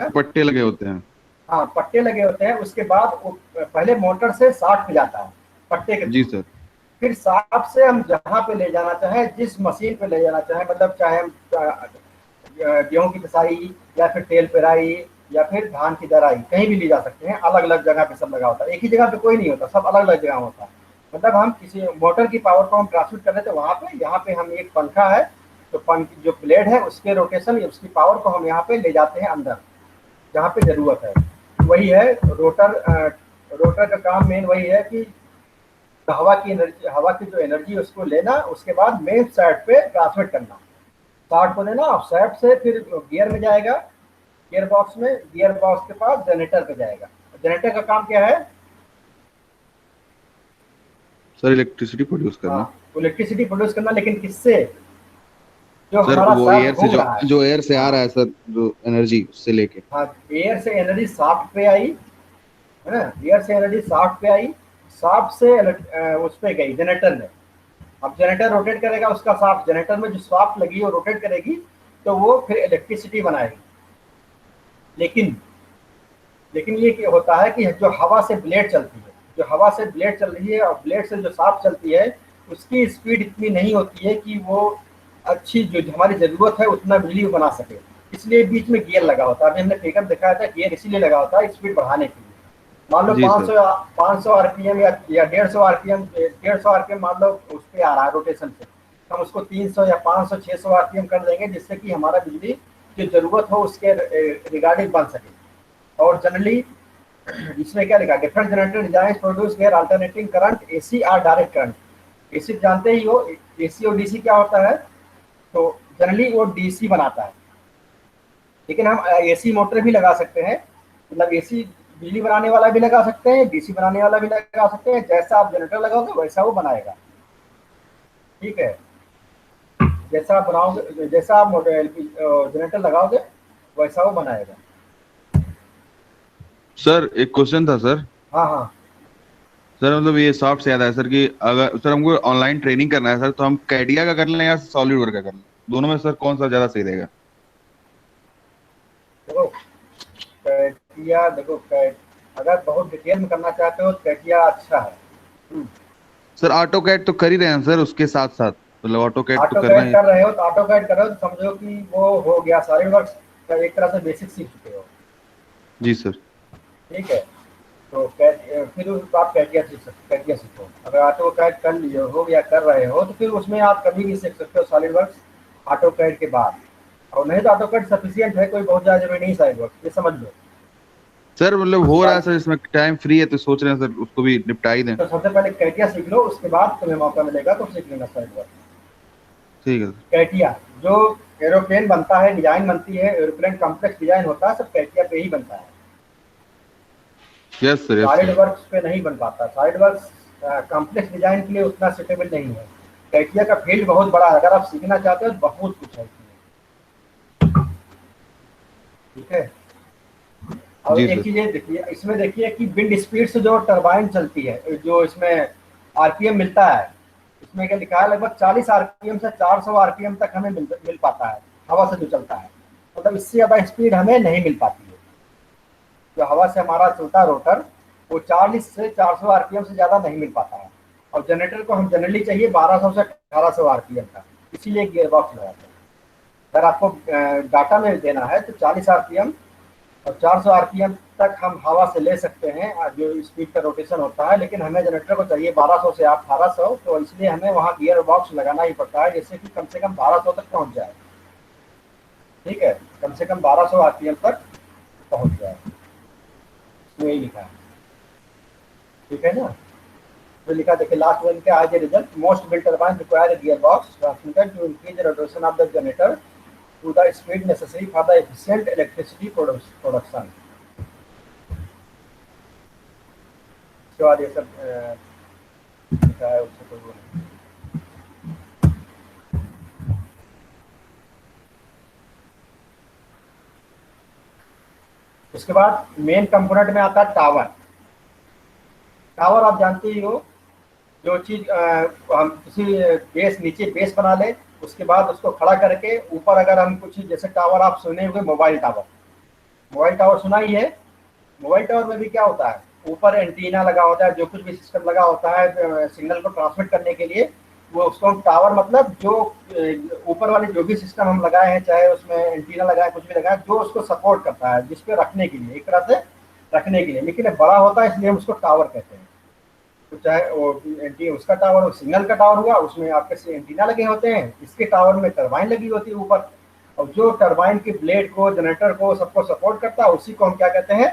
पट्टे लगे होते हैं। हाँ, पट्टे लगे होते हैं। उसके बाद वो पहले मोटर से 60 पे जाता है पट्टे के जी थ्रू। सर। फिर 60 से हम जहाँ पे ले जाना चाहें, जिस मशीन पे ले जाना चाहें, मतलब चाहे हम गेहूं की पिसाई या फिर तेल पेराई या फिर धान की दराई, कहीं भी ले जा सकते हैं। अलग अलग जगह पे सब लगा होता है, एक ही जगह पे कोई नहीं होता, सब अलग अलग जगह होता है। मतलब हम किसी मोटर की पावर को हम ट्रांसमिट कर रहे थे वहां पे, यहाँ पे हम एक पंखा है, तो पंख जो ब्लेड है उसके रोटेशन, उसकी पावर को हम यहाँ पे ले जाते हैं अंदर जहाँ पे जरूरत है। वही है रोटर। रोटर का काम मेन वही है कि हवा की एनर्जी, हवा की जो एनर्जी है उसको लेना, उसके बाद मेन साइड पे ट्रांसमिट करना। स्टार्ट को देना, और साइड से फिर गियर में जाएगा, गियर बॉक्स में, गियर बॉक्स के पास जनरेटर पे जाएगा। जनरेटर का काम क्या है? सर इलेक्ट्रिसिटी प्रोड्यूस हाँ, करना। इलेक्ट्रिसिटी प्रोड्यूस करना, लेकिन किससे? जो सर हमारा वो शाफ्ट एयर से, घूम रहा है। जो एयर से आ हाँ रहा है सर, जो एनर्जी उससे लेके। हाँ, एयर से एनर्जी शाफ्ट पे आई, है ना? एयर से एनर्जी शाफ्ट पे आई, शाफ्ट से उस पे गई जनरेटर में। अब जनरेटर रोटेट करेगा, उसका शाफ्ट, जनरेटर में जो शाफ्ट लगी वो रोटेट करेगी, तो वो फिर इलेक्ट्रिसिटी बनाएगी। लेकिन लेकिन ये क्या होता है कि जो हवा से ब्लेड चलती है, जो हवा से ब्लेड चल रही है और ब्लेड से जो शाफ्ट चलती है, उसकी स्पीड इतनी नहीं होती है कि वो अच्छी, जो हमारी ज़रूरत है उतना बिजली वो बना सके। इसलिए बीच में गियर लगा होता है। अभी हमने पिकअप दिखाया था, गियर इसीलिए लगा होता है स्पीड बढ़ाने के लिए। मान लो जी सर। 500 आरपीएम या 150 आरपीएम, 150 आरपीएम मान लो उस पर आ रहा है रोटेशन से, हम उसको 300 या 500 600 आरपीएम कर देंगे, जिससे कि हमारा बिजली जो जरूरत हो उसके रिगार्डिंग बन सके। और जनरली इसमें क्या लिखा है? Different generator design produce where alternating current, AC और डायरेक्ट करंट। एसी जानते ही हो, एसी और डीसी क्या होता है? तो जनरली वो डीसी बनाता है, लेकिन हम एसी मोटर भी लगा सकते हैं। मतलब एसी बिजली बनाने वाला भी लगा सकते हैं, डीसी बनाने वाला भी लगा सकते हैं। जैसा आप जनरेटर लगाओगे वैसा वो बनाएगा। ठीक है, जैसा आप बनाओगे, जैसा आप जनरेटर लगाओगे वैसा वो बनाएगा। सर एक क्वेश्चन था सर। हाँ हाँ। सर मतलब ये सॉफ्ट से याद है सर कि अगर सर हमको ऑनलाइन ट्रेनिंग करना है सर, तो हम कैडिया का कर लें या सॉलिड वर्क का कर लें? दोनों में सर कौन सा ज्यादा सही रहेगा? देखो कैटिया, देखो अगर बहुत डिटेल में करना चाहते हो तो कैटिया अच्छा है। हम्म। सर ऑटो कैड तो कर ही रहे हैं सर, उसके साथ साथ मतलब ऑटो कैड तो ऑटो करना कैड ही। कर रहे हो तो ऑटो कैड कर रहे हो तो समझो कि वो हो गया, सॉलिड वर्क्स का एक तरह से बेसिक सीख चुके हो। जी सर। ठीक है, तो फिर आप कैटिया सीख सकते, कैटिया सीखो। अगर ऑटो कैड कर लिए हो या कर रहे हो तो फिर उसमें आप कभी भी सीख सकते हो सॉलिड वर्क्स ऑटो कैड के बाद। और नहीं तो ऑटो कैड सफिशियंट है, कोई बहुत ज़्यादा जरूरी नहीं सॉलिड वर्क्स, ये समझ लो। सर मतलब हो रहा है सॉलिड सर, इसमें टाइम फ्री है तो सोच रहे हैं सर उसको भी निपटा ही दें। तो सबसे पहले कैटिया सीख लो, उसके बाद तुम्हें मौका मिलेगा तो सीख लेना सॉलिड वर्क्स। ठीक है सर। कैटिया जो एरोप्लेन बनता है, डिजाइन बनती है, एरोप्लेन कॉम्प्लेक्स डिजाइन होता है, सब कैटिया पे ही बनता है। Yes sir, yes solid sir. Works पे नहीं बन पाता। सॉलिड वर्क्स कॉम्प्लेक्स डिजाइन के लिए उतना सुटेबल नहीं है। कैटिया का फील्ड बहुत बड़ा है, अगर आप सीखना चाहते हो तो बहुत कुछ है इसमें। ठीक है, और जी एक सर। चीज ये देखिए, इसमें देखिए कि विंड स्पीड से जो टरबाइन चलती है, जो इसमें आरपीएम मिलता है, इसमें क्या लिखा है, लगभग 40 आरपीएम से 400 आरपीएम तक हमें मिल पाता है हवा से जो चलता है। मतलब इससे ज्यादा स्पीड हमें नहीं मिल पाती है। जो हवा से हमारा चलता है रोटर, वो 40 से 400 आरपीएम से ज़्यादा नहीं मिल पाता है। और जनरेटर को हम जनरली चाहिए 1200 से 1800 आरपीएम का, इसीलिए गियर बॉक्स लगाते हैं। अगर आपको डाटा में देना है तो 40 आरपीएम और 400 आरपीएम तक हम हवा से ले सकते हैं, जो स्पीड का रोटेशन होता है। लेकिन हमें जनरेटर को चाहिए 1200 से 1800, तो इसलिए हमें वहाँ गियर बॉक्स लगाना ही पड़ता है, जिससे कि कम से कम 1200 तक पहुँच जाए। ठीक है, कम से कम 1200 आरपीएम तक पहुँच जाए, यही लिखा है। ठीक है ना? जो लिखा देखिए लास्ट वन के आज result, most wind turbine require gearbox transmitter to increase the rotation of the generator to the speed necessary for the efficient electricity production. उसके बाद ये सब लिखा है, उससे कोई वो नहीं। उसके बाद मेन कंपोनेंट में आता है टावर। टावर आप जानते ही हो, जो चीज हम किसी बेस, नीचे बेस बना ले, उसके बाद उसको खड़ा करके ऊपर अगर हम कुछ, जैसे टावर आप सुने हुए मोबाइल टावर, मोबाइल टावर सुना ही है। मोबाइल टावर में भी क्या होता है, ऊपर एंटीना लगा होता है, जो कुछ भी सिस्टम लगा होता है सिग्नल को ट्रांसमिट करने के लिए, वो उसको हम टावर मतलब जो ऊपर वाले जो भी सिस्टम हम लगाए हैं, चाहे उसमें एंटीना लगाए कुछ भी लगाए, जो उसको सपोर्ट करता है, जिसपे रखने के लिए, एक तरह से रखने के लिए, लेकिन ये बड़ा होता है इसलिए हम उसको टावर कहते हैं। तो चाहे वो उसका टावर सिग्नल का टावर हुआ, उसमें आपके से एंटीना लगे होते हैं, इसके टावर में टरबाइन लगी होती है ऊपर, और जो टरबाइन की ब्लेड को, जनरेटर को, सबको सपोर्ट करता है, उसी को हम क्या कहते हैं,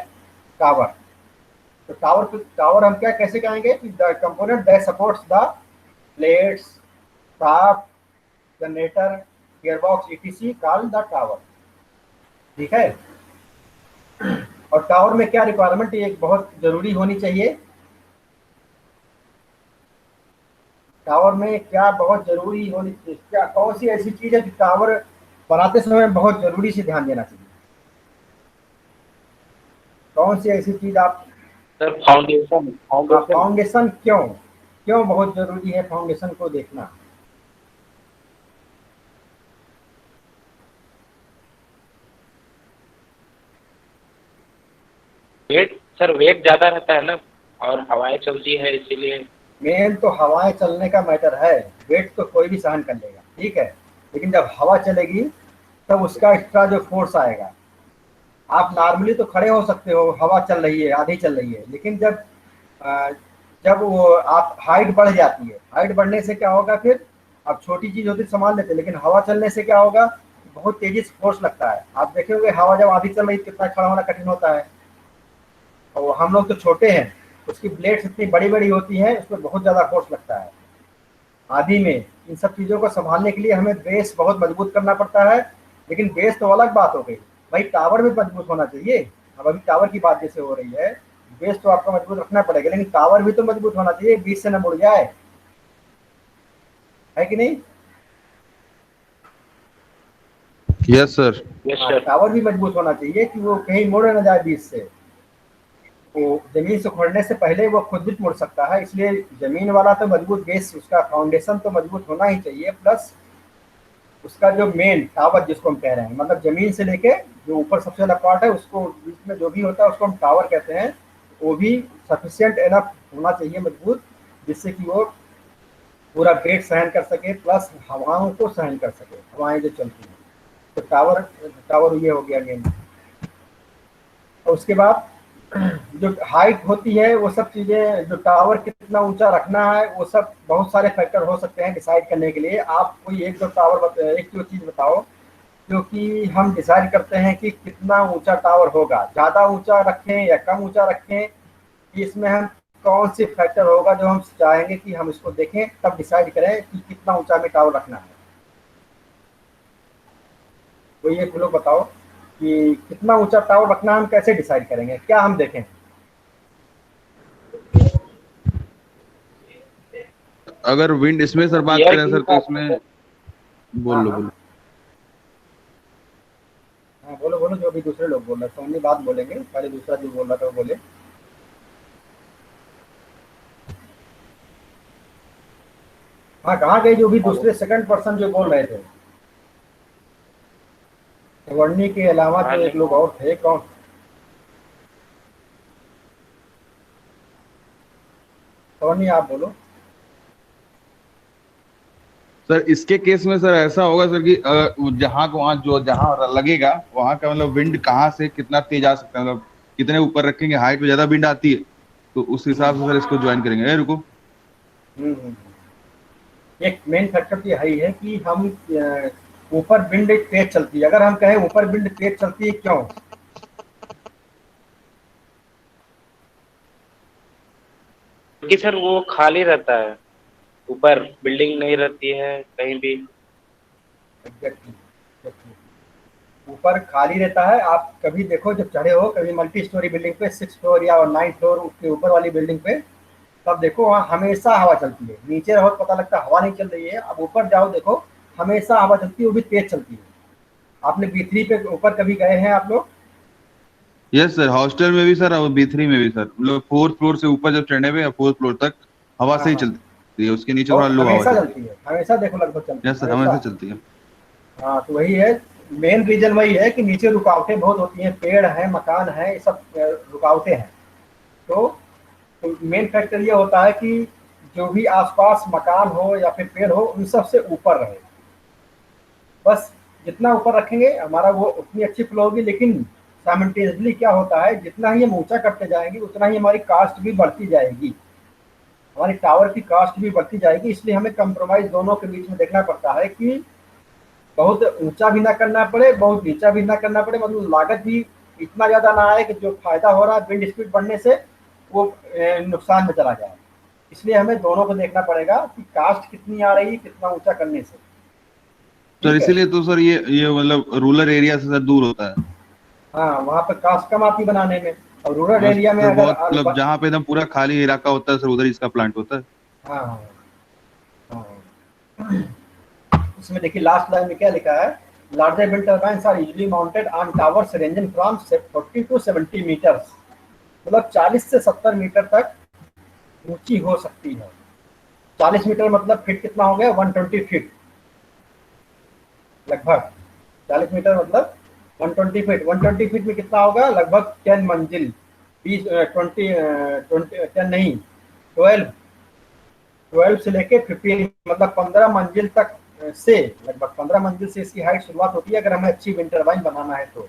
टावर। तो टावर हम क्या कैसे कहेंगे कि the component that supports the plates, shaft, generator, gearbox etc called the tower. ठीक है। और टावर में क्या रिक्वायरमेंट एक बहुत जरूरी होनी चाहिए, टावर में क्या बहुत जरूरी होनी चाहिए, क्या कौन सी ऐसी चीज है कि टावर बनाते समय बहुत जरूरी से ध्यान देना चाहिए, कौन सी ऐसी चीज आप। Sir foundation, foundation. फाउंडेशन क्यों, क्यों बहुत जरूरी है फाउंडेशन को देखना। वेट सर, वेट ज्यादा रहता है ना, और हवाएं चलती है इसीलिए। मेन तो हवाएं चलने का मैटर है, वेट तो कोई भी सहन कर लेगा, ठीक है, लेकिन जब हवा चलेगी तब उसका एक्स्ट्रा जो फोर्स आएगा। आप नॉर्मली तो खड़े हो सकते हो, हवा चल रही है, आधी चल रही है, लेकिन अ, जब वो आप हाइट बढ़ जाती है, हाइट बढ़ने से क्या होगा, फिर अब छोटी चीज होती है संभाल लेते हैं, लेकिन हवा चलने से क्या होगा, बहुत तेजी से फोर्स लगता है। आप देखे हवा जब आधी चल रही कितना खड़ा होना कठिन होता है, और हम लोग तो छोटे हैं, उसकी ब्लेड्स इतनी बड़ी बड़ी होती हैं, उसमें बहुत ज़्यादा फोर्स लगता है आदि में। इन सब चीज़ों को संभालने के लिए हमें बेस बहुत मजबूत करना पड़ता है, लेकिन बेस तो अलग बात हो गई भाई, टावर भी मजबूत होना चाहिए। अब अभी टावर की बात जैसे हो रही है, बेस तो आपको मजबूत रखना पड़ेगा, लेकिन टावर भी तो मजबूत होना चाहिए, बीच से न मुड़ जाए, है कि नहीं। Yes sir. Yes sir. Tower भी मजबूत होना चाहिए कि वो कहीं मुड़ न जाए बीच से, वो जमीन से उखड़ने से पहले वो खुद भी मुड़ सकता है, इसलिए जमीन वाला तो मजबूत बेस, उसका फाउंडेशन तो मजबूत होना ही चाहिए, प्लस उसका जो मेन टावर जिसको हम कह रहे हैं, मतलब जमीन से लेके जो ऊपर सबसे वाला पार्ट है, उसको बीच में जो भी होता है उसको हम टावर कहते हैं, वो भी सफिशिएंट एनफ होना चाहिए मजबूत, जिससे कि वो पूरा वेट सहन कर सके, प्लस हवाओं को सहन कर सके, हवाएं जो चलती हैं। तो टावर टावर ये हो गया मेन। और उसके बाद जो हाइट होती है, वो सब चीज़ें, जो टावर कितना ऊंचा रखना है, वो सब बहुत सारे फैक्टर हो सकते हैं डिसाइड करने के लिए। आप कोई एक दो टावर एक दो चीज़ बताओ क्योंकि हम डिसाइड करते हैं कि कितना ऊंचा टावर होगा, ज़्यादा ऊंचा रखें या कम ऊंचा रखें, कि इसमें हम कौन सी फैक्टर होगा जो हम चाहेंगे कि हम इसको देखें, तब डिसाइड करें कि कितना ऊंचा में टावर रखना है। तो ये लोग बताओ कि कितना ऊंचा टावर रखना, हम कैसे डिसाइड करेंगे, क्या हम देखें। अगर विंड इसमें सर बात करें सर, तो इसमें बोल लो बोलो। हाँ बोलो बोलो, जो भी दूसरे लोग बोल रहे हैं, सोनी बात बोलेंगे, पहले दूसरा जो बोल रहा था वो बोले। हाँ कहाँ गए जो भी दूसरे सेकंड पर्सन जो बोल रहे थे, वर्णी के अलावा जो एक लोग और थे, कौन। सोनी आप बोलो। सर इसके केस में सर ऐसा होगा सर कि जहाँ को वहाँ जो जहाँ लगेगा वहाँ का मतलब विंड कहाँ से कितना तेज आ सकता है, मतलब कितने ऊपर रखेंगे, हाइट पे ज्यादा विंड आती है तो उस हिसाब से सर इसको ज्वाइन करेंगे। रुको एक मेन फैक्टर तो यही है कि हम ऊपर विंड तेज चलती है, अगर हम कहें ऊपर विंड तेज चलती है क्यों, क्योंकि सर वो खाली रहता है, ऊपर बिल्डिंग नहीं रहती है कहीं भी। ऊपर खाली रहता है। आप कभी देखो जब चढ़े हो कभी मल्टी स्टोरी बिल्डिंग पे, 6 फ्लोर या 9 फ्लोर के ऊपर वाली बिल्डिंग पे, तब देखो वहाँ हमेशा हवा चलती है, नीचे रहो तो पता लगता है हवा नहीं चल रही है, अब ऊपर जाओ देखो हमेशा हवा चलती है, वो भी तेज चलती है। आपने B3 पे ऊपर कभी गए हैं आप लोग। यस सर, हॉस्टल में भी सर और B3 में भी सर, मतलब 4th फ्लोर से ऊपर जब चढ़ने पे या 4th फ्लोर तक हवा हाँ सही हाँ, चलती है, उसके नीचे और थोड़ा लो हवा हमेशा चलती चलती है, हमेशा देखो लगभग चलती है। है यस सर, हमेशा। हमेशा चलती है। हाँ तो वही है, मेन रीजन वही है कि नीचे रुकावटें बहुत होती हैं, पेड़ हैं, मकान है, ये सब रुकावटें हैं। तो मेन फैक्टर ये होता है कि जो भी आसपास मकान हो या फिर पेड़ हो उन सब से ऊपर रहे। बस जितना ऊपर रखेंगे हमारा वो उतनी अच्छी फ्लो होगी। लेकिन साइमल्टेनियसली क्या होता है, जितना ही हम ऊंचा करते जाएंगे उतना ही हमारी कास्ट भी बढ़ती जाएगी, हमारी टावर की कास्ट भी बढ़ती जाएगी। इसलिए हमें कंप्रोमाइज दोनों के बीच में देखना पड़ता है कि बहुत ऊंचा भी ना करना पड़े, बहुत नीचा भी ना करना पड़े, मतलब लागत भी इतना ज्यादा ना आए कि जो फायदा हो रहा है विंड स्पीड बढ़ने से वो नुकसान में चला जाए। इसलिए हमें दोनों को देखना पड़ेगा कि कास्ट कितनी आ रही है कितना ऊंचा करने से। सर ठीक है। इसीलिए तो सर ये मतलब रूरल एरिया से सर दूर होता है। हाँ, वहाँ पे कास्ट कम आती बनाने में। और रूरल और एरिया में सर अगर बहुत मतलब जहाँ पे एकदम पूरा खाली इलाका होता है सर उधर इसका प्लांट होता है। हाँ हाँ हाँ। इसमें देखिए लास्ट लाइन में क्या लिखा है, larger wind turbines are usually mounted on towers ranging from 40 to 70 metres, मतलब 40 से 70 मीटर तक ऊंची हो सकती है। 40 मीटर मतलब फीट कितना हो गया, 120 फीट लगभग। 40 मीटर मतलब 120 फीट, 120 फीट में कितना होगा, लगभग 10 मंजिल, 20 20 20 10 नहीं, 12 12 से लेके 15 मतलब 15 मंजिल तक से, लगभग 15 मंजिल से इसकी हाइट शुरुआत होती है अगर हमें अच्छी विंड टरबाइन बनाना है तो,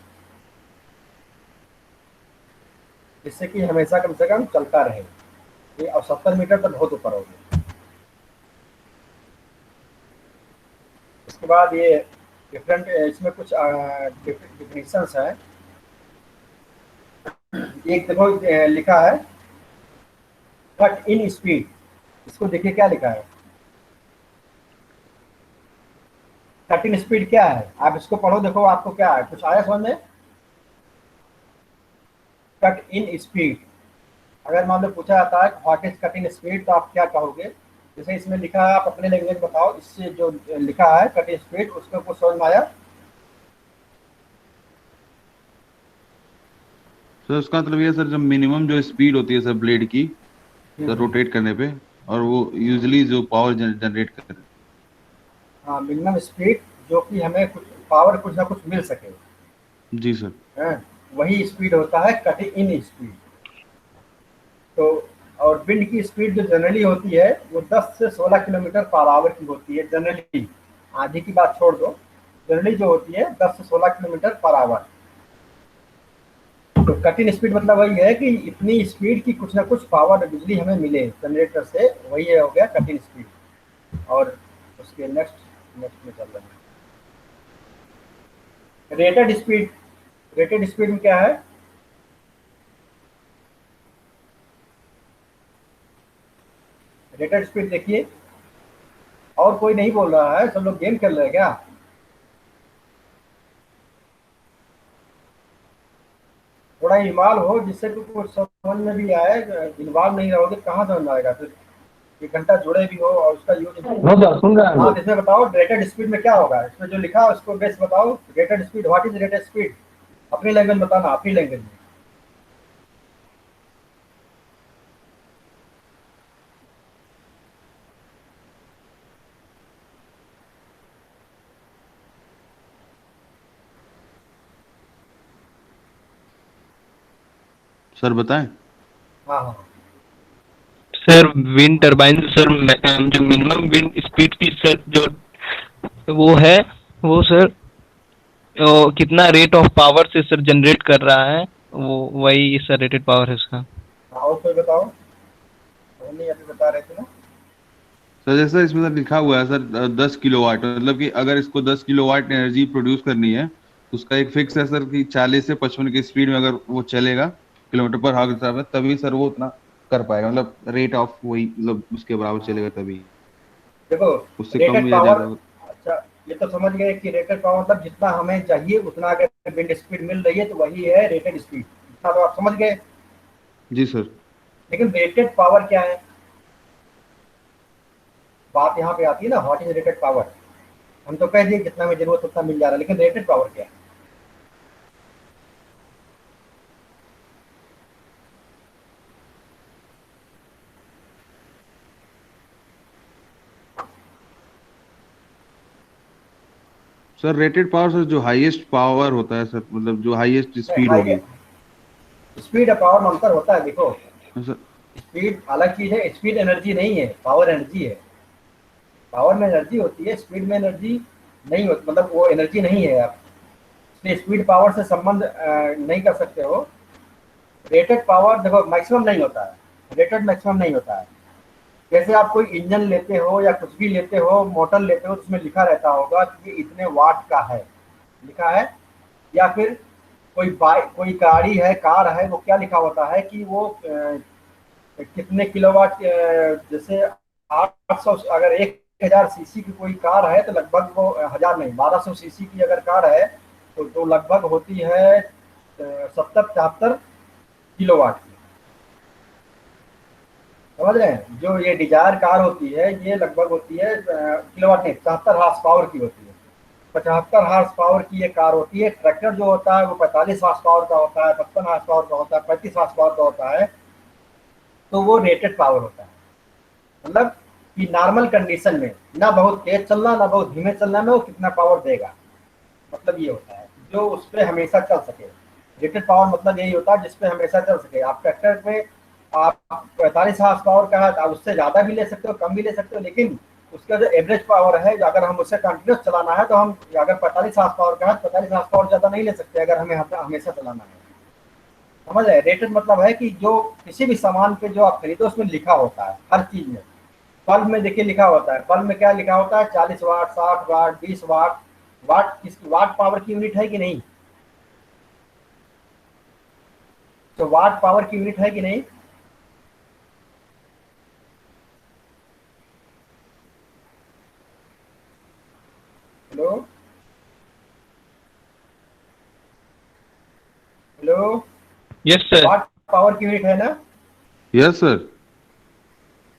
जिससे कि हमेशा कम से कम चलता रहे ये। और 70 मीटर तक बहुत ऊपर हो गया। इसके बाद ये डिफरेंट, इसमें कुछ डिफिनीशंस है। एक देखो लिखा है कट इन स्पीड, इसको देखिए क्या लिखा है। कट इन स्पीड क्या है, आप इसको पढ़ो, देखो आपको क्या है, कुछ आया समझ में। कट इन स्पीड, अगर मान लो पूछा जाता है what is cut in speed तो आप क्या कहोगे। जैसे इसमें लिखा है, आप अपने लैंग्वेज बताओ, इससे जो लिखा है कट इन स्पीड उसको कुछ समझ में आया। सर उसका मतलब ये सर जब मिनिमम जो स्पीड होती है सर ब्लेड की सर हम्म। रोटेट करने पे, और वो यूजली जो पावर जनरेट करे। हाँ, मिनिमम स्पीड जो कि हमें कुछ पावर कुछ ना कुछ मिल सके, जी सर। है, वही स्पीड होता है कट इन स्पीड। तो और विंड की स्पीड जो जनरली होती है वो 10 से 16 किलोमीटर पर आवर की होती है जनरली। आधी की बात छोड़ दो, जनरली जो होती है 10 से 16 किलोमीटर पर आवर। तो कट इन स्पीड मतलब वही है कि इतनी स्पीड की कुछ ना कुछ पावर बिजली हमें मिले जनरेटर से, वही हो गया कट इन स्पीड। और उसके नेक्स्ट नेक्स्ट में चल रहे हैं रेटेड स्पीड। रेटेड स्पीड में क्या है, रेटेड स्पीड देखिए, और कोई नहीं बोल रहा है, सब लोग गेम खेल रहे हैं क्या। थोड़ा इन्वॉल्व हो जिससे कि कुछ समझ में भी आए। इन्वॉल्व नहीं रहोगे कहाँ समझ में आएगा फिर। 1 घंटा जुड़े भी हो और उसका यूज। नो सर सुन रहे हैं हम हाँ, लोग। तो इसमें बताओ रेटेड स्पीड में क्या होगा, इसमें जो लिखा है उसको बेस बताओ। Rated speed, what is rated speed, अपनी लैंग्वेज बताना, अपनी लैंग्वेज में। सर बताएं। हाँ हाँ सर विंड टरबाइन सर जो मिनिमम विंड स्पीड की सर जो वो है वो सर कितना रेट ऑफ पावर से सर जनरेट कर रहा है, वो वही सर रेटेड पावर है उसका। हाँ, और कोई बताओ, वो नहीं अभी बता रहे थे ना। सर जैसा इसमें सर लिखा हुआ है सर 10 किलोवाट, मतलब कि अगर इसको 10 किलोवाट एनर्जी प्रोड्यूस करनी है तो उसका एक फिक्स है सर कि 40 से 55 की स्पीड में अगर वो चलेगा किलोमीटर पर हावर के हिसाब से, तभी सर वो उतना कर पाएगा, मतलब रेट ऑफ वही मतलब उसके बराबर चलेगा तभी। देखो उससे कम रेटेड या पावर, ज्यादा। अच्छा ये तो समझ गए कि रेटेड पावर मतलब जितना हमें चाहिए उतना अगर विंड स्पीड मिल रही है तो वही है रेटेड स्पीड, इतना तो आप समझ गए। जी सर। लेकिन रेटेड पावर क्या है, बात यहाँ पे आती है ना, व्हाट इज रेटेड पावर। हम तो कह दिए जितना में जरूरत उतना मिल जा रहा है, लेकिन रेटेड पावर क्या है। सर रेटेड पावर सर जो हाईएस्ट पावर होता है सर, मतलब जो हाईएस्ट स्पीड होगी। स्पीड और पावर में अंतर होता है। देखो हाँ, सर। स्पीड अलग चीज है, स्पीड एनर्जी नहीं है, पावर एनर्जी है। पावर में एनर्जी होती है, स्पीड में एनर्जी नहीं होती, मतलब वो एनर्जी नहीं है। आप इसलिए स्पीड पावर से संबंध नहीं कर सकते हो। रेटेड पावर देखो मैक्सिमम नहीं होता है, रेटेड मैक्सिमम नहीं होता है। जैसे आप कोई इंजन लेते हो या कुछ भी लेते हो, मोटर लेते हो, उसमें लिखा रहता होगा कि ये इतने वाट का है, लिखा है। या फिर कोई बाइक, कोई गाड़ी है, कार है, वो क्या लिखा होता है कि वो कितने किलोवाट, जैसे 800, अगर 1000 सीसी की कोई कार है तो लगभग वो 1000 नहीं 1200 सीसी की अगर कार है तो लगभग होती है 70-74 किलोवाट की। समझ रहे हैं? जो ये डिजायर कार होती है ये लगभग होती है किलोवाट नहीं 74 हार्स पावर की होती है। 75 हार्स पावर की ये कार होती है। ट्रैक्टर जो होता है वो 45 हार्स पावर का होता है, 55 हार्स पावर का होता है, 35 हार्स पावर का होता है। तो वो रेटेड पावर होता है। मतलब कि नॉर्मल कंडीशन में ना बहुत तेज चलना ना बहुत धीमे चलना में वो कितना पावर देगा, मतलब ये होता है जो उस पर हमेशा चल सके। रेटेड पावर मतलब यही होता है जिस पे हमेशा चल सके। आप ट्रैक्टर पे आप 45 हार्स पावर का है तो आप उससे ज़्यादा भी ले सकते हो, कम भी ले सकते हो, लेकिन उसका जो एवरेज पावर है, जो अगर हम उससे कंटिन्यूस चलाना है तो हम अगर 45 हार्स पावर का है तो 45 हार्स पावर ज़्यादा नहीं ले सकते अगर हमें हमेशा चलाना है। समझ रहे? रेटेड मतलब है कि जो किसी भी सामान पे जो आप खरीदो उसमें लिखा होता है हर चीज में। बल्ब में देखिए लिखा होता है, बल्ब में क्या लिखा होता है, 40 वाट, 60 वाट, 20 वाट। वाट किसकी, वाट पावर की यूनिट है कि नहीं? तो वाट पावर की यूनिट है कि नहीं? Hello hello, yes sir. Watt power की यूनिट है ना? Yes sir.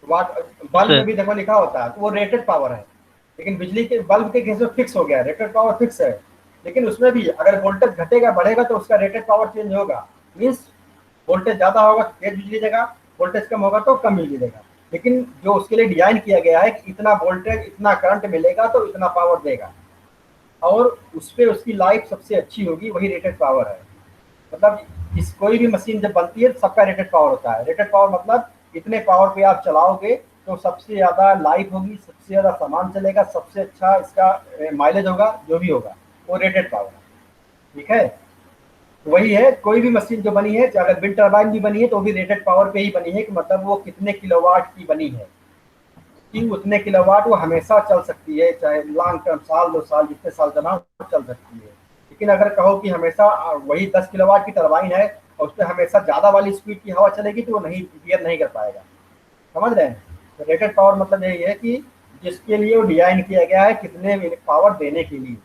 वाट बल्ब में सर भी देखो लिखा होता है, तो वो रेटेड पावर है। लेकिन बिजली के बल्ब के केस में फिक्स हो गया, रेटेड पावर फिक्स है। लेकिन उसमें भी अगर वोल्टेज घटेगा बढ़ेगा तो उसका रेटेड पावर चेंज होगा। मीन्स वोल्टेज ज़्यादा होगा तो तेज बिजली देगा, वोल्टेज कम होगा तो कम बिजली देगा। लेकिन जो उसके लिए डिजाइन किया गया है कि इतना वोल्टेज इतना करंट मिलेगा तो इतना पावर देगा, और उस पर उसकी लाइफ सबसे अच्छी होगी, वही रेटेड पावर है। मतलब इस कोई भी मशीन जब बनती है तो सबका रेटेड पावर होता है। रेटेड पावर मतलब इतने पावर पे आप चलाओगे तो सबसे ज़्यादा लाइफ होगी, सबसे ज़्यादा सामान चलेगा, सबसे अच्छा इसका माइलेज होगा, जो भी होगा वो रेटेड पावर है। ठीक है? तो वही है, कोई भी मशीन जो बनी है, चाहे अगर विंड टर्बाइन भी बनी है तो वो भी रेटेड पावर पे ही बनी है, कि मतलब वो कितने किलोवाट की बनी है कि उतने किलोवाट वो हमेशा चल सकती है, चाहे लॉन्ग टर्म, साल 2 साल जितने साल चलाओ चल सकती है। लेकिन अगर कहो कि हमेशा वही 10 किलोवाट की टरबाइन है और उस पर हमेशा ज़्यादा वाली स्पीड की हवा चलेगी तो वो नहीं बियर नहीं कर पाएगा। समझ रहे हैं? तो रेटेड पावर मतलब यही है कि जिसके लिए वो डिजाइन किया गया है कितने पावर देने के लिए।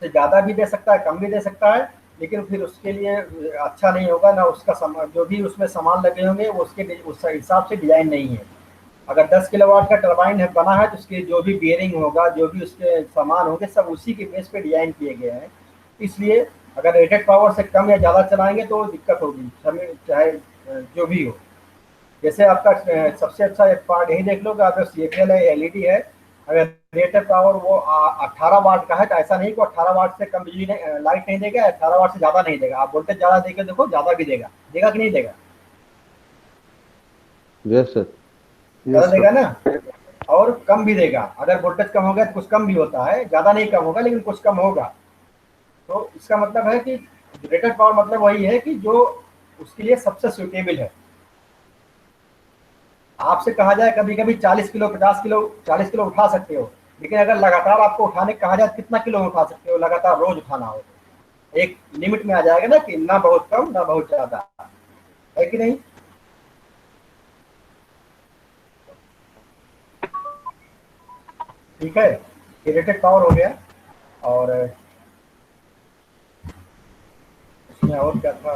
तो ज़्यादा भी दे सकता है, कम भी दे सकता है, लेकिन फिर उसके लिए अच्छा नहीं होगा ना। उसका सामान जो भी उसमें सामान लगे होंगे वो उसके उस हिसाब से डिजाइन नहीं है। अगर 10 किलोवाट का टरबाइन है बना है तो उसके जो भी बियरिंग होगा, जो भी उसके सामान होंगे, सब उसी के बेस पे डिजाइन किए गए हैं। इसलिए अगर रेटेड पावर से कम या ज़्यादा चलाएंगे तो दिक्कत होगी हमें, चाहे जो भी हो। जैसे आपका सबसे अच्छा एक पार्ट यही देख लो कि अगर CFL है, LED है, अगर रेटेड पावर वो 18 वाट का है तो ऐसा नहीं कि 18 वाट से कम बिजली लाइट नहीं देगा, 18 वाट से ज़्यादा नहीं देगा। आप वोल्टेज ज़्यादा देके देखो, ज़्यादा भी देगा, देगा कि नहीं देगा? Yes sir. ज़्यादा देगा ना, और कम भी देगा। अगर वोल्टेज कम होगा तो कुछ कम भी होता है, ज़्यादा नहीं कम होगा लेकिन कुछ कम होगा। तो इसका मतलब है कि रेटेड पावर मतलब वही है कि जो उसके लिए सबसे सुटेबल है। आपसे कहा जाए कभी कभी 40 किलो 50 किलो 40 किलो उठा सकते हो, लेकिन अगर लगातार आपको उठाने कहा जाए कितना किलो उठा सकते हो, लगातार रोज उठाना हो तो एक लिमिट में आ जाएगा ना कि ना बहुत कम ना बहुत ज़्यादा, है कि नहीं? ठीक है, ये रेटेड पावर हो गया। और इसमें और क्या था?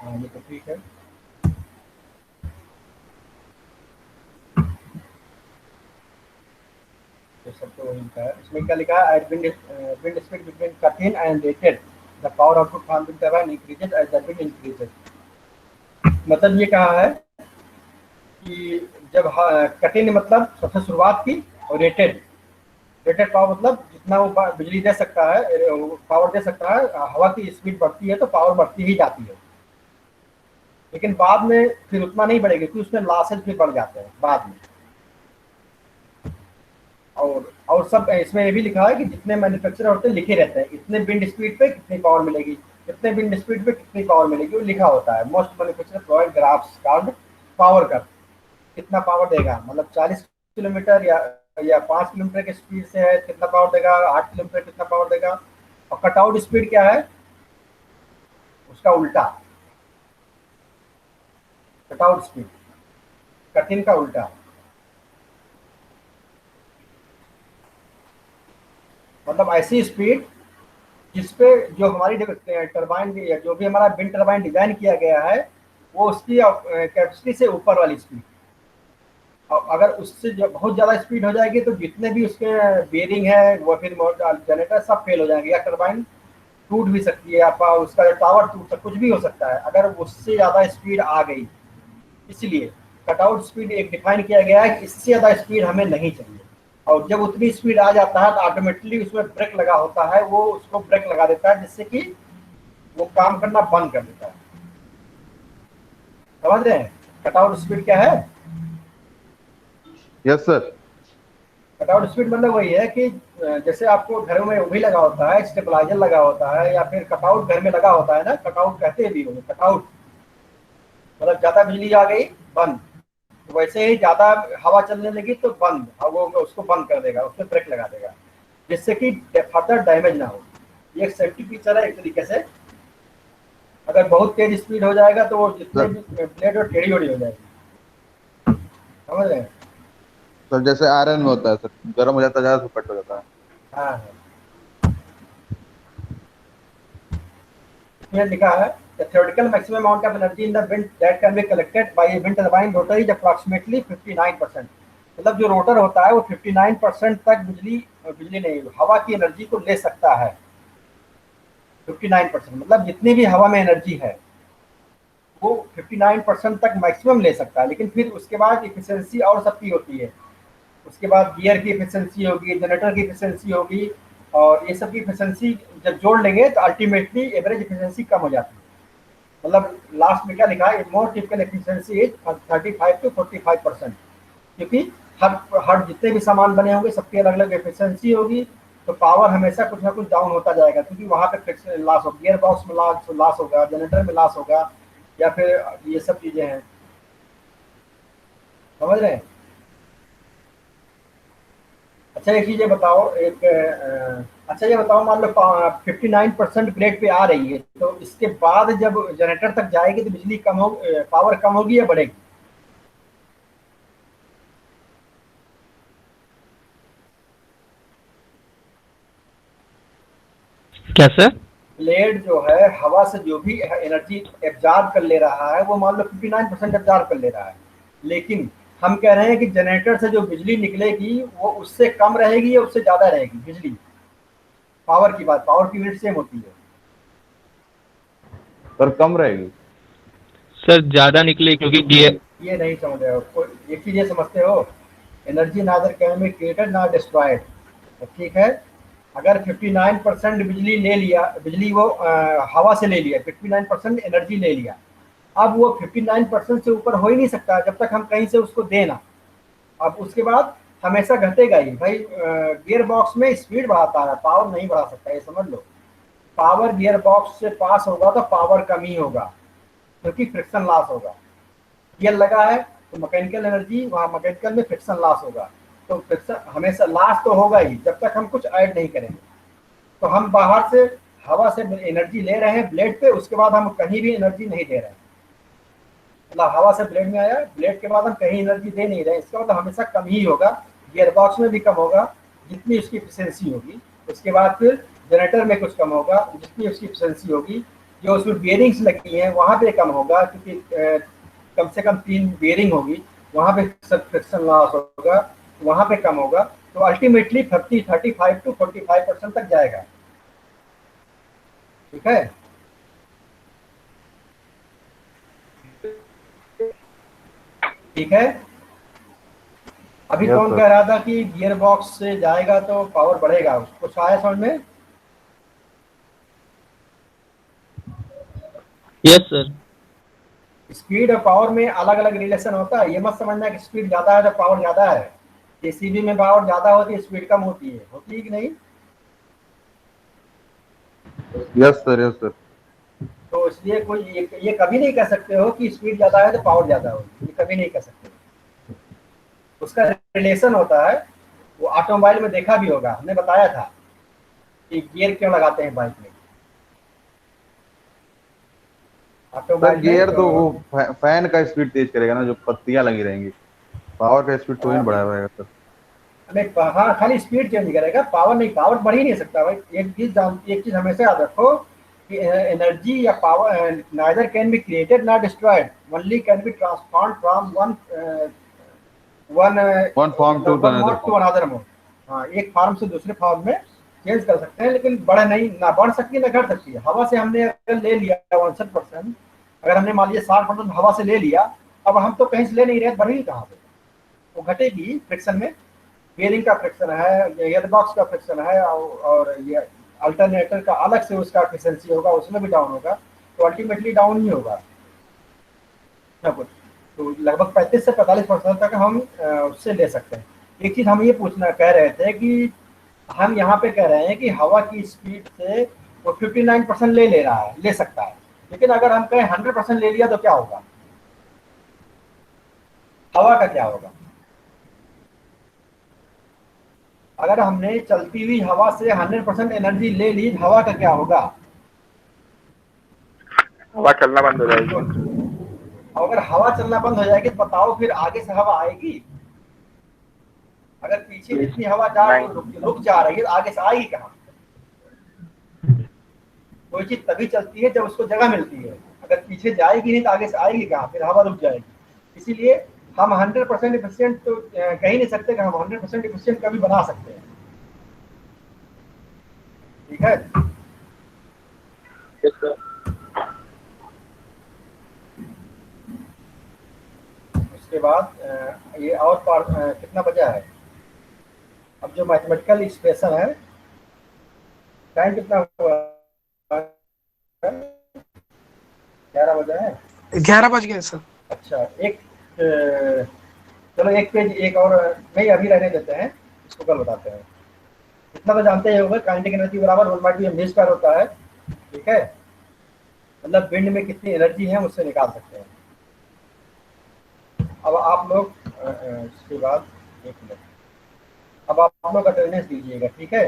ये तो ठीक है। ये सब तो लिखा है। इसमें क्या लिखा है? At wind speed between 13 and rated the power output from wind turbine increases as the wind increases. मतलब ये कहा है कि जब 13 मतलब सबसे शुरुआत की, और रेटेड रेटेड पावर मतलब जितना वो बिजली दे सकता है, पावर दे सकता है, हवा की स्पीड बढ़ती है तो पावर बढ़ती ही जाती है, लेकिन बाद में फिर उतना नहीं बढ़ेगी क्योंकि उसमें लॉसेज भी बढ़ जाते हैं बाद में। और सब इसमें ये भी लिखा है कि जितने मैन्युफैक्चरर होते हैं लिखे रहते हैं, इतने विंड स्पीड पे कितनी पावर मिलेगी, इतने विंड स्पीड पे कितनी पावर मिलेगी, वो लिखा होता है। Most manufacturer provide graphs called power curve, कितना पावर देगा, मतलब 40 किलोमीटर या 5 किलोमीटर की स्पीड से है कितना पावर देगा, 8 किलोमीटर कितना पावर देगा। और कटआउट स्पीड क्या है, उसका उल्टा, कटआउट स्पीड कटिंग का उल्टा, मतलब ऐसी स्पीड जिसपे जो हमारी टरबाइन या जो भी हमारा विंड टरबाइन डिजाइन किया गया है वो उसकी कैपेसिटी से ऊपर वाली स्पीड। और अगर उससे बहुत ज़्यादा स्पीड हो जाएगी तो जितने भी उसके बेयरिंग है वो फिर जनरेटर सब फेल हो जाएंगे, या टरबाइन टूट भी सकती है, आपका उसका टावर टूट सकता, कुछ भी हो सकता है अगर उससे ज़्यादा स्पीड आ गई। इसलिए कटआउट स्पीड एक डिफाइन किया गया है कि इससे ज़्यादा स्पीड हमें नहीं चाहिए। और जब उतनी स्पीड आ जाता है तो ऑटोमेटिकली उसमें ब्रेक लगा होता है, वो उसको ब्रेक लगा देता है जिससे कि वो काम करना बंद कर देता है। समझ रहे हैं कटआउट स्पीड क्या है? Yes sir. कटआउट स्पीड मतलब वही है कि जैसे आपको घरों में वो भी लगा होता है, स्टेबलाइजर लगा होता है, या फिर कटआउट घर में लगा होता है ना, कटआउट कहते भी होंगे, कटआउट मतलब ज्यादा बिजली आ गई बंद, तो वैसे ही ज्यादा हवा चलने लगी तो बंद, वो उसको बंद कर देगा, उसमें ब्रेक लगा देगा जिससे कि फर्दर डैमेज ना हो। ये एक सेफ्टी फीचर है एक तरीके से। अगर बहुत तेज स्पीड हो जाएगा तो वो जितने भी ब्लेड और टेढ़ी ओढ़ी हो जाएगी। समझ रहे हैं? सर जैसे आयरन में होता है सर, गर्म हो जाता है ज्यादा तो कट हो जाता है। हाँ हाँ, इसमें लिखा है the theoretical maximum amount of energy in the wind that can be collected by a wind turbine rotor is approximately 59%। मतलब जो रोटर होता है वो 59% तक बिजली नहीं, हवा की एनर्जी को ले सकता है। 59% मतलब जितनी भी हवा में एनर्जी है वो 59% तक मैक्सिमम ले सकता है, लेकिन फिर उसके बाद इफिशियंसी और सबकी होती है। उसके बाद गियर की इफिशियंसी होगी, जनरेटर की इफिशियंसी होगी, और ये सब की इफिशियंसी जब जोड़ लेंगे तो अल्टीमेटली एवरेज इफिशियंसी कम हो जाती है। मतलब लास्ट में क्या लिखा है, मोर टिपिकल एफिशिएंसी इज 35 to 45%, क्योंकि हर हर जितने भी सामान बने होंगे सबकी अलग अलग एफिशिएंसी होगी, तो पावर हमेशा कुछ ना कुछ डाउन होता जाएगा, क्योंकि वहाँ पे फ्रिक्शन लॉस हो, गियर बॉक्स में लॉस होगा, जनरेटर में लॉस होगा, या फिर ये सब चीज़ें हैं। समझ रहे हैं? अच्छा एक चीज़ ये बताओ, अच्छा ये बताओ, मान लो 59% ब्लेड पे आ रही है, तो इसके बाद जब जनरेटर तक जाएगी तो बिजली कम हो, पावर कम होगी या बढ़ेगी? क्या सर? ब्लेड जो है हवा से जो भी एनर्जी एब्जॉर्ब कर ले रहा है वो मान लो 59% एब्जॉर्ब कर ले रहा है, लेकिन हम कह रहे हैं कि जनरेटर से जो बिजली निकलेगी वो उससे कम रहेगी या उससे ज़्यादा रहेगी बिजली? पावर की बात, पावर की यूनिट सेम होती है। सर कम रहेगी। सर ज्यादा निकले क्योंकि गियर। ये नहीं समझ रहे हो, कोई एक चीज़ ये समझते हो, energy neither can be created ना डिस्ट्रॉयड। ठीक है, अगर 59% बिजली ले लिया, बिजली वो हवा से ले लिया, 59% एनर्जी ले लिया, अब वो 59% से ऊपर हो ही नहीं सकता जब तक हम कहीं से उसको देना। अब उसके बाद हमेशा घटेगा ही भाई, गियर बॉक्स में स्पीड बढ़ाता है, पावर नहीं बढ़ा सकता, ये समझ लो। पावर गियर बॉक्स से पास होगा तो पावर कम ही होगा, क्योंकि फ्रिक्शन लॉस होगा। गियर लगा है तो मैकेनिकल एनर्जी, वहाँ मैकेनिकल में फ्रिक्शन लॉस होगा, तो फ्रिक्शन हमेशा लॉस तो होगा ही जब तक हम कुछ ऐड नहीं करेंगे। तो हम बाहर से हवा से एनर्जी ले रहे हैं ब्लेड पे, उसके बाद हम कहीं भी एनर्जी नहीं दे रहे हैं, मतलब हवा से ब्लेड में आया, ब्लेड के बाद हम कहीं एनर्जी दे नहीं रहे, इसका मतलब हमेशा कम ही होगा। गियर बॉक्स में भी कम होगा जितनी उसकी एफिशिएंसी होगी, उसके बाद फिर जनरेटर में कुछ कम होगा जितनी उसकी एफिशिएंसी होगी, जो उसमें बियरिंग्स लगी हैं वहाँ पे कम होगा, क्योंकि कम से कम 3 बियरिंग होगी, वहाँ पे फ्रिक्शन लॉस होगा, वहाँ पे कम होगा, तो अल्टीमेटली 35 to 45% तक जाएगा। ठीक है, ठीक है। अभी Yes, कौन sir. कह रहा था कि गियर बॉक्स से जाएगा तो पावर बढ़ेगा, कुछ आया समझ में? Yes sir. स्पीड और पावर में अलग अलग रिलेशन होता है, ये मत समझना कि स्पीड ज़्यादा है तो पावर ज़्यादा है। जेसीबी में पावर ज़्यादा होती है, स्पीड कम होती है कि नहीं? Yes, sir. Yes, sir. तो इसलिए कोई ये कभी नहीं कह सकते हो कि स्पीड ज़्यादा है तो पावर ज़्यादा होगी, ये कभी नहीं कह सकते। उसका रिलेशन होता है, वो ऑटोमोबाइल में देखा भी होगा, हमने बताया था कि गियर क्यों लगाते हैं बाइक में। सर ऑटोमोबाइल में गियर तो वो फैन का स्पीड तेज करेगा ना, जो पत्तियां लगी रहेंगी। पावर का स्पीड थोड़ी ना बढ़ाया रहेगा सर। नहीं, हाँ खाली स्पीड चेंज करेगा, पावर नहीं, पावर बढ़ ही नहीं सकता भाई। एक चीज हमेशा याद रखो कि एनर्जी या power neither can be created not destroyed, only can be transform from one one form to one another mode to form. Another mode. हाँ, एक फार्म से दूसरे फार्म में चेंज कर सकते हैं, लेकिन बढ़ नहीं, ना बढ़ सकती ना घट सकती है। हवा से हमने अगर ले लिया 61%, अगर हमने मान लिया 60% हवा से ले लिया, अब हम तो कहीं से ले नहीं रहे, बढ़ेगी कहाँ से? वो घटेगी फ्रिक्शन में। बेयरिंग का फ्रिक्शन है, गियर बॉक्स का फ्रिक्शन है, और ये अल्टरनेटर का अलग से उसका एफिशिएंसी होगा, उसमें भी डाउन होगा, तो अल्टीमेटली डाउन ही होगा ना कुछ। तो लगभग 35 से 45% तक हम उससे ले सकते हैं। एक चीज़ हम ये पूछना कह रहे थे कि हम यहाँ पे कह रहे हैं कि हवा की स्पीड से वो 59% ले रहा है, ले सकता है, लेकिन अगर हम कहें 100% ले लिया तो क्या होगा? हवा का क्या होगा? अगर हमने चलती हुई हवा से 100% एनर्जी ले ली, हवा का क्या होगा? हवा चलना बंद हो जाएगी। तो अगर हवा चलना बंद हो जाएगी तो बताओ फिर आगे से हवा आएगी? अगर पीछे जितनी हवा नहीं। रुक जा रही है तो आगे से आएगी कहाँ? कोई चीज तभी चलती है जब उसको जगह मिलती है, अगर पीछे जाएगी नहीं तो आगे से आएगी कहाँ? फिर हवा रुक जाएगी। इसीलिए हम 100% इफिशियंट तो कह ही नहीं सकते कि हम 100% इफिशियंट कभी बना सकते हैं। ठीक है, Yes, sir. उसके बाद ये और पार्ट कितना बचा है? अब जो मैथमेटिकल एक्सप्रेशन है, टाइम कितना हुआ है? 11 बजा है। 11 बज गए सर। अच्छा, एक चलो एक पेज एक और नहीं अभी रहने देते हैं, इसको कल बताते हैं। इतना तो जानते ही होगा, काइनेटिक एनर्जी बराबर 1/2 होता है। ठीक है, मतलब विंड में कितनी एनर्जी है उससे निकाल सकते हैं। अब आप लोग इसके बाद एक मिनट, अब आप लोग अटेंडेंस दीजिएगा, ठीक है?